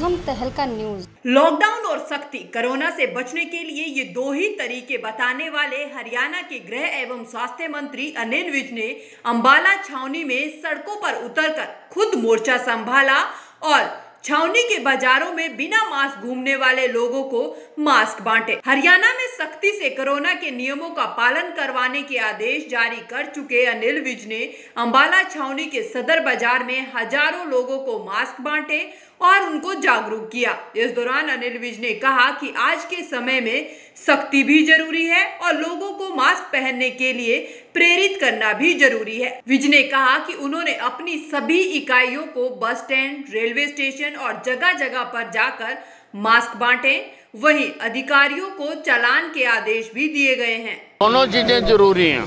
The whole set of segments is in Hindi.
प्रथम तहलका न्यूज। लॉकडाउन और सख्ती, कोरोना से बचने के लिए ये दो ही तरीके बताने वाले हरियाणा के गृह एवं स्वास्थ्य मंत्री अनिल विज ने अंबाला छावनी में सड़कों पर उतरकर खुद मोर्चा संभाला और छावनी के बाजारों में बिना मास्क घूमने वाले लोगों को मास्क बांटे। हरियाणा में सख्ती से कोरोना के नियमों का पालन करवाने के आदेश जारी कर चुके अनिल विज ने अंबाला छावनी के सदर बाजार में हजारों लोगों को मास्क बांटे और उनको जागरूक किया। इस दौरान अनिल विज ने कहा कि आज के समय में सख्ती भी जरूरी है और लोगों को मास्क पहनने के लिए प्रेरित करना भी जरूरी है। विज ने कहा कि उन्होंने अपनी सभी इकाइयों को बस स्टैंड, रेलवे स्टेशन और जगह जगह पर जाकर मास्क बांटे। वहीं अधिकारियों को चालान के आदेश भी दिए गए हैं। दोनों चीजें जरूरी हैं,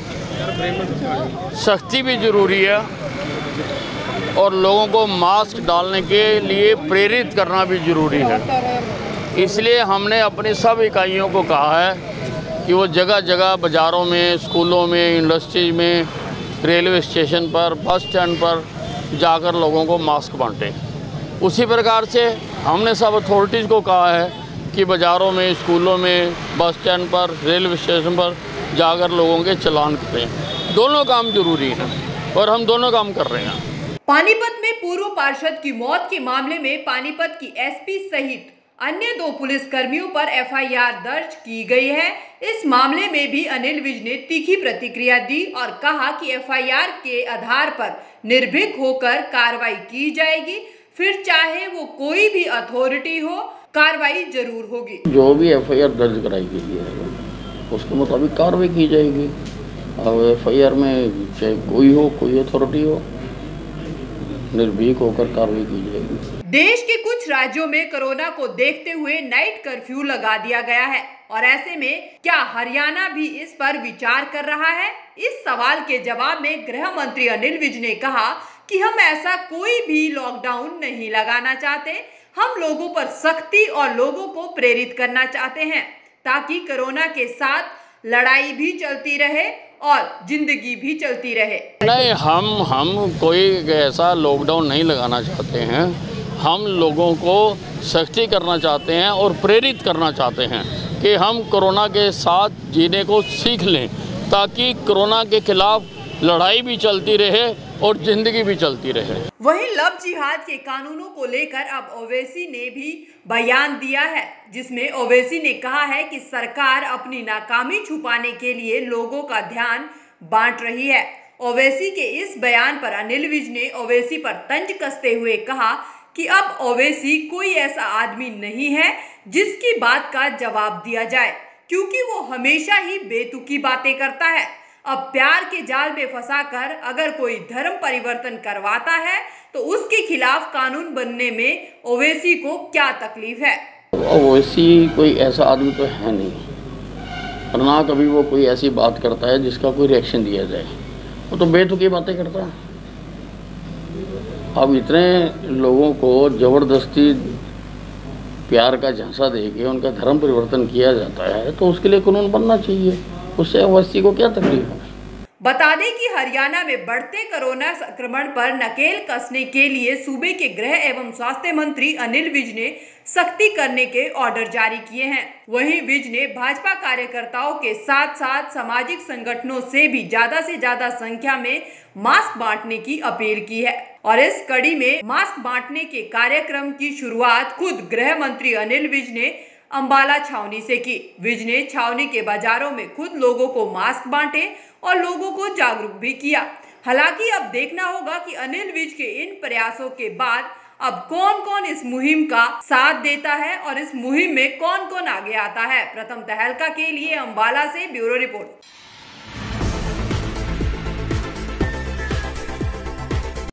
सख्ती भी जरूरी है और लोगों को मास्क डालने के लिए प्रेरित करना भी जरूरी है। इसलिए हमने अपनी सब इकाइयों को कहा है कि वो जगह जगह बाज़ारों में, स्कूलों में, इंडस्ट्री में, रेलवे स्टेशन पर, बस स्टैंड पर जाकर लोगों को मास्क बांटें। उसी प्रकार से हमने सब अथॉरिटीज़ को कहा है कि बाज़ारों में, स्कूलों में, बस स्टैंड पर, रेलवे स्टेशन पर जाकर लोगों के चालान करें। दोनों काम जरूरी हैं और हम दोनों काम कर रहे हैं। पानीपत में पूर्व पार्षद की मौत के मामले में पानीपत की एसपी सहित अन्य 2 पुलिस कर्मियों पर एफआईआर दर्ज की गई है। इस मामले में भी अनिल विज ने तीखी प्रतिक्रिया दी और कहा कि एफआईआर के आधार पर निर्भीक होकर कार्रवाई की जाएगी, फिर चाहे वो कोई भी अथॉरिटी हो, कार्रवाई जरूर होगी। जो भी एफआईआर दर्ज कराई गई है उसके मुताबिक कार्रवाई की जाएगी। अब एफआईआर में चाहे कोई हो, कोई अथॉरिटी हो, निर्भीक होकर कार्रवाई की जाएगी। देश के कुछ राज्यों में कोरोना को देखते हुए नाइट कर्फ्यू लगा दिया गया है और ऐसे में क्या हरियाणा भी इस पर विचार कर रहा है? इस सवाल के जवाब में गृह मंत्री अनिल विज ने कहा कि हम ऐसा कोई भी लॉकडाउन नहीं लगाना चाहते। हम लोगों पर सख्ती और लोगों को प्रेरित करना चाहते हैं ताकि कोरोना के साथ लड़ाई भी चलती रहे और जिंदगी भी चलती रहे। नहीं, हम कोई ऐसा लॉकडाउन नहीं लगाना चाहते हैं। हम लोगों को सख्ती करना चाहते हैं और प्रेरित करना चाहते हैं कि हम कोरोना के साथ जीने को सीख लें ताकि कोरोना के खिलाफ लड़ाई भी चलती रहे और जिंदगी भी चलती रहे। वहीं लव जिहाद के कानूनों को लेकर अब ओवैसी ने भी बयान दिया है, जिसमें ओवैसी ने कहा है कि सरकार अपनी नाकामी छुपाने के लिए लोगों का ध्यान बांट रही है। ओवैसी के इस बयान पर अनिल विज ने ओवैसी पर तंज कसते हुए कहा कि अब ओवैसी कोई ऐसा आदमी नहीं है जिसकी बात का जवाब दिया जाए, क्योंकि वो हमेशा ही बेतुकी बातें करता है। अब प्यार के जाल में फंसाकर अगर कोई धर्म परिवर्तन करवाता है तो उसके खिलाफ कानून बनने में ओवैसी को क्या तकलीफ है? ओवैसी कोई ऐसा आदमी तो है नहीं और ना कभी वो कोई ऐसी बात करता है जिसका कोई रिएक्शन दिया जाए। वो तो बेतुकी बातें करता है। अब इतने लोगों को ज़बरदस्ती प्यार का झांसा देके उनका धर्म परिवर्तन किया जाता है तो उसके लिए कानून बनना चाहिए। उससे ओवैसी को क्या तकलीफ है? बता दें कि हरियाणा में बढ़ते कोरोना संक्रमण पर नकेल कसने के लिए सूबे के गृह एवं स्वास्थ्य मंत्री अनिल विज ने सख्ती करने के ऑर्डर जारी किए हैं। वहीं विज ने भाजपा कार्यकर्ताओं के साथ साथ सामाजिक संगठनों से भी ज्यादा से ज्यादा संख्या में मास्क बांटने की अपील की है और इस कड़ी में मास्क बांटने के कार्यक्रम की शुरुआत खुद गृह मंत्री अनिल विज ने अंबाला छावनी से की। विज ने छावनी के बाजारों में खुद लोगों को मास्क बांटे और लोगों को जागरूक भी किया। हालांकि अब देखना होगा कि अनिल विज के इन प्रयासों के बाद अब कौन कौन इस मुहिम का साथ देता है और इस मुहिम में कौन कौन आगे आता है। प्रथम तहलका के लिए अंबाला से ब्यूरो रिपोर्ट।